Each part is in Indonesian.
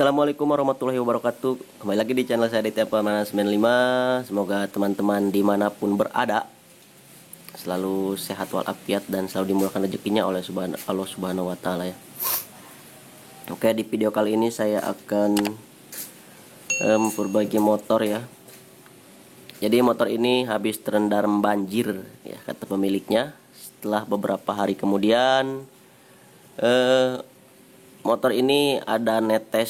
Assalamualaikum warahmatullahi wabarakatuh. Kembali lagi di channel saya di Temple Management 5. Semoga teman-teman dimanapun berada selalu sehat walafiat dan selalu dimurahkan rezekinya oleh Allah Subhanahu wa Ta'ala ya. Oke, di video kali ini saya akan memperbaiki motor ya. Jadi motor ini habis terendam banjir ya, kata pemiliknya. Setelah beberapa hari kemudian motor ini ada netes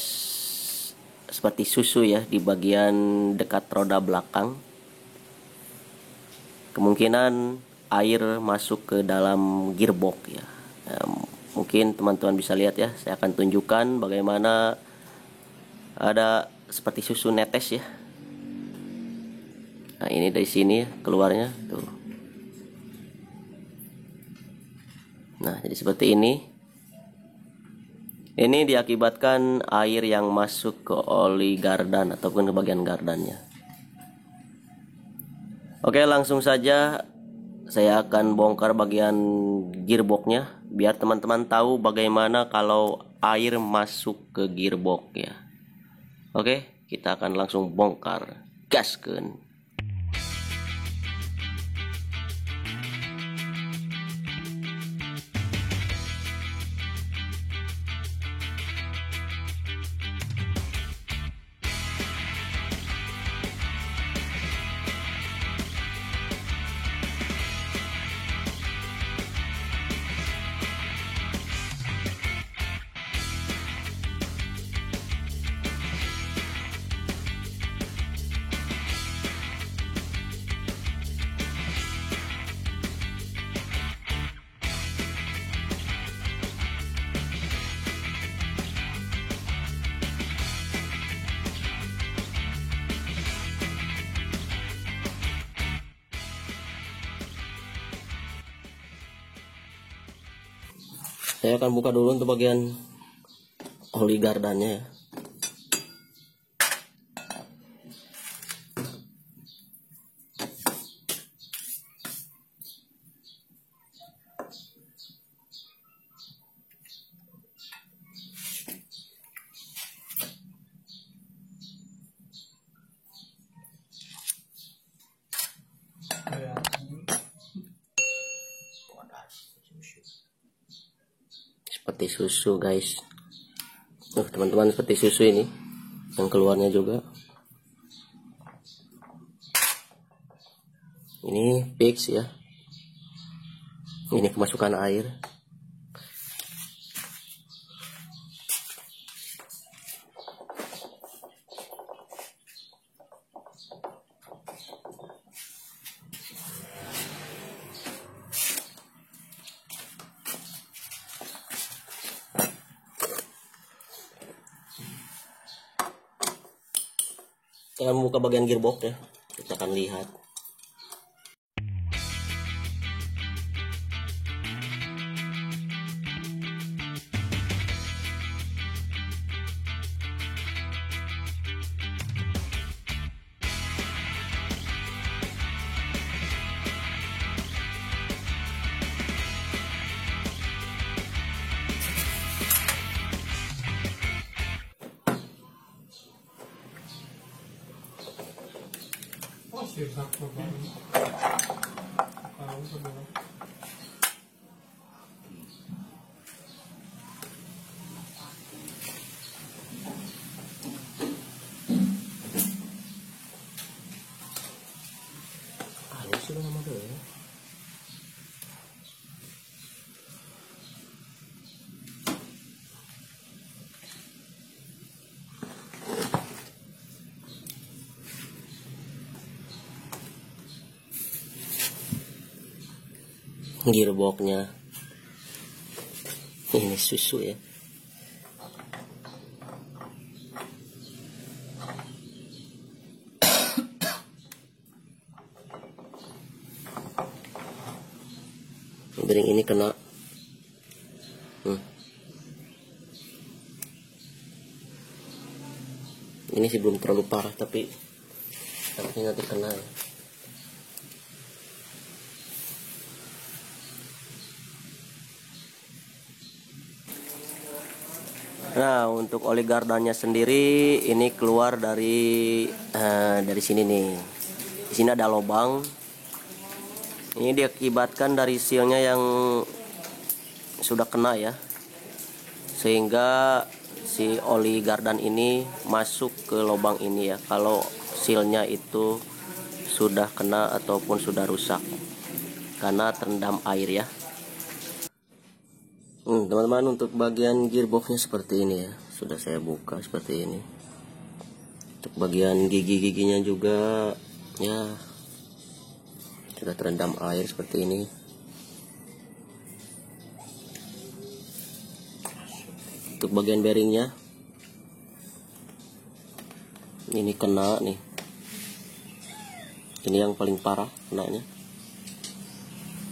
seperti susu ya di bagian dekat roda belakang. Kemungkinan air masuk ke dalam gearbox ya. Mungkin teman-teman bisa lihat ya, saya akan tunjukkan bagaimana ada seperti susu netes ya. Nah, ini dari sini ya, keluarnya tuh. Nah, jadi seperti ini. Ini diakibatkan air yang masuk ke oli gardan ataupun ke bagian gardannya. Oke, langsung saja saya akan bongkar bagian gearboxnya biar teman-teman tahu bagaimana kalau air masuk ke gearbox ya. Oke, kita akan langsung bongkar. Gaskeun. Saya akan buka dulu untuk bagian oli gardannya ya. Seperti susu guys. Teman-teman, seperti susu ini yang keluarnya juga. Ini fix ya. Ini kemasukan air. Kita membuka bagian gearbox ya, kita akan lihat. Halus sudah nama tuh ya. Gearboxnya ini susu ya. Bearing ini kena. Ini sih belum terlalu parah, tapi nanti kena ya. Nah, untuk oli gardannya sendiri ini keluar dari sini nih. Di sini ada lubang. Ini diakibatkan dari sealnya yang sudah kena ya, sehingga si oli gardan ini masuk ke lubang ini ya. Kalau sealnya itu sudah kena ataupun sudah rusak karena terendam air ya. Teman-teman, untuk bagian gearboxnya seperti ini ya, sudah saya buka seperti ini. Untuk bagian gigi-giginya juga ya sudah terendam air seperti ini. Untuk bagian bearingnya ini kena nih, ini yang paling parah kenanya.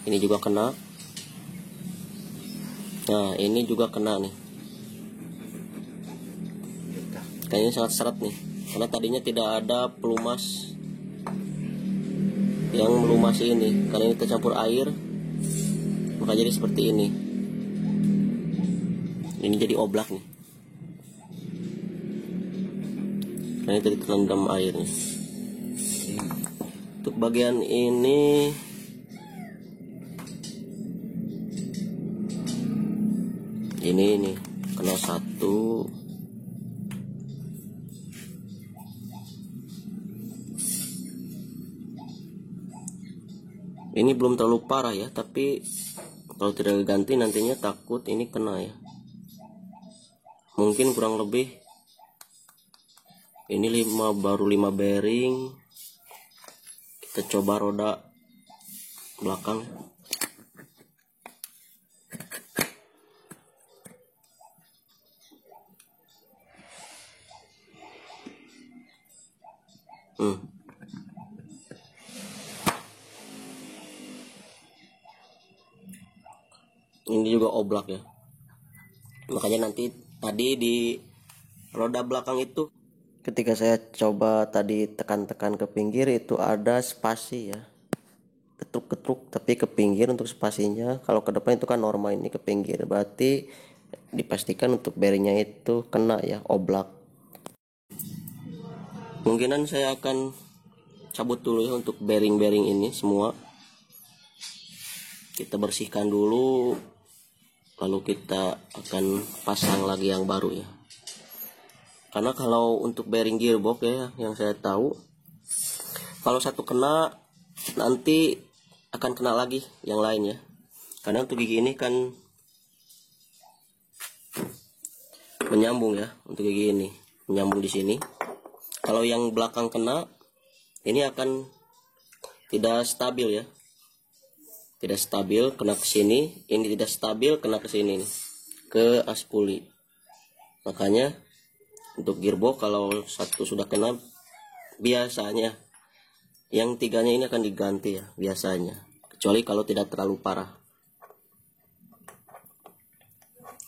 Ini juga kena. Nah, ini juga kena nih. Kayaknya sangat seret nih, karena tadinya tidak ada pelumas yang melumasi ini. Karena ini tercampur air, maka jadi seperti ini. Ini jadi oblak nih, karena ini tadi terendam air nih. Untuk bagian ini nih kena satu. Ini belum terlalu parah ya, tapi kalau tidak diganti nantinya takut ini kena ya. Mungkin kurang lebih ini baru 5 bearing. Kita coba roda belakang. Ini juga oblak ya. Makanya nanti tadi di roda belakang itu ketika saya coba tadi tekan-tekan ke pinggir itu ada spasi ya. Ketruk-ketruk tapi ke pinggir untuk spasinya. Kalau ke depan itu kan normal, ini ke pinggir. Berarti dipastikan untuk bearingnya itu kena ya, oblak. Kemungkinan saya akan cabut dulu ya untuk bearing-bearing ini semua. Kita bersihkan dulu, lalu kita akan pasang lagi yang baru ya. Karena kalau untuk bearing gearbox ya, yang saya tahu kalau satu kena nanti akan kena lagi yang lain ya. Karena untuk gigi ini kan menyambung ya, untuk gigi ini menyambung di sini. Kalau yang belakang kena, ini akan tidak stabil ya. Tidak stabil, kena ke sini, ini tidak stabil, kena ke sini nih, ke aspuli. Makanya untuk gearbox kalau satu sudah kena, biasanya yang tiganya ini akan diganti ya, biasanya. Kecuali kalau tidak terlalu parah.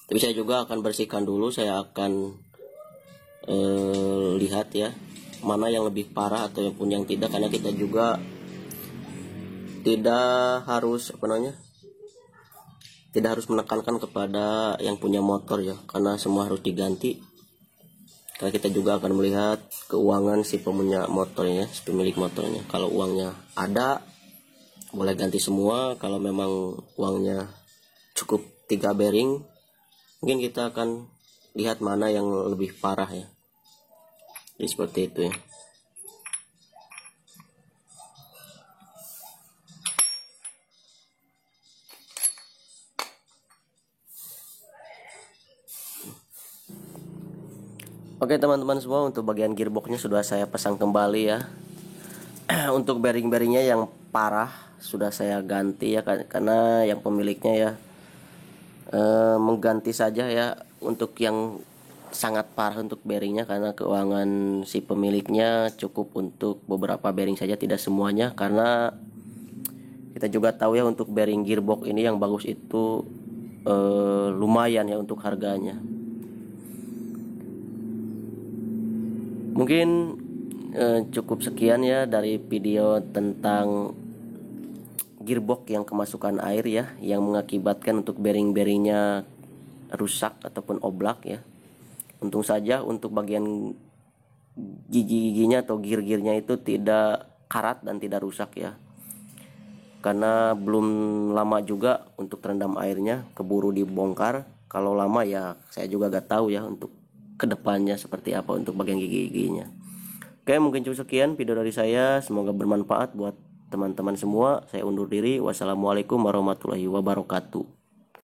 Tapi saya juga akan bersihkan dulu, saya akan lihat ya, mana yang lebih parah ataupun yang tidak, karena kita juga tidak harus tidak harus menekankan kepada yang punya motor ya, karena semua harus diganti. Karena kita juga akan melihat keuangan si punya motornya, si pemilik motornya. Kalau uangnya ada, boleh ganti semua. Kalau memang uangnya cukup 3 bearing, mungkin kita akan lihat mana yang lebih parah ya. Jadi seperti itu ya. Oke teman-teman semua, untuk bagian gearboxnya sudah saya pasang kembali ya. Untuk bearing-bearingnya yang parah sudah saya ganti ya, karena yang pemiliknya ya mengganti saja ya. Untuk yang sangat parah untuk bearingnya, karena keuangan si pemiliknya cukup untuk beberapa bearing saja, tidak semuanya. Karena kita juga tahu ya, untuk bearing gearbox ini yang bagus itu lumayan ya untuk harganya. Mungkin cukup sekian ya dari video tentang gearbox yang kemasukan air ya, yang mengakibatkan untuk bearing-bearingnya rusak ataupun oblak ya. Untung saja untuk bagian gigi-giginya atau gir-girnya itu tidak karat dan tidak rusak ya, karena belum lama juga untuk terendam airnya, keburu dibongkar. Kalau lama ya saya juga gak tahu ya untuk kedepannya seperti apa untuk bagian gigi-giginya. Oke, mungkin cukup sekian video dari saya, semoga bermanfaat buat teman-teman semua. Saya undur diri. Wassalamualaikum warahmatullahi wabarakatuh.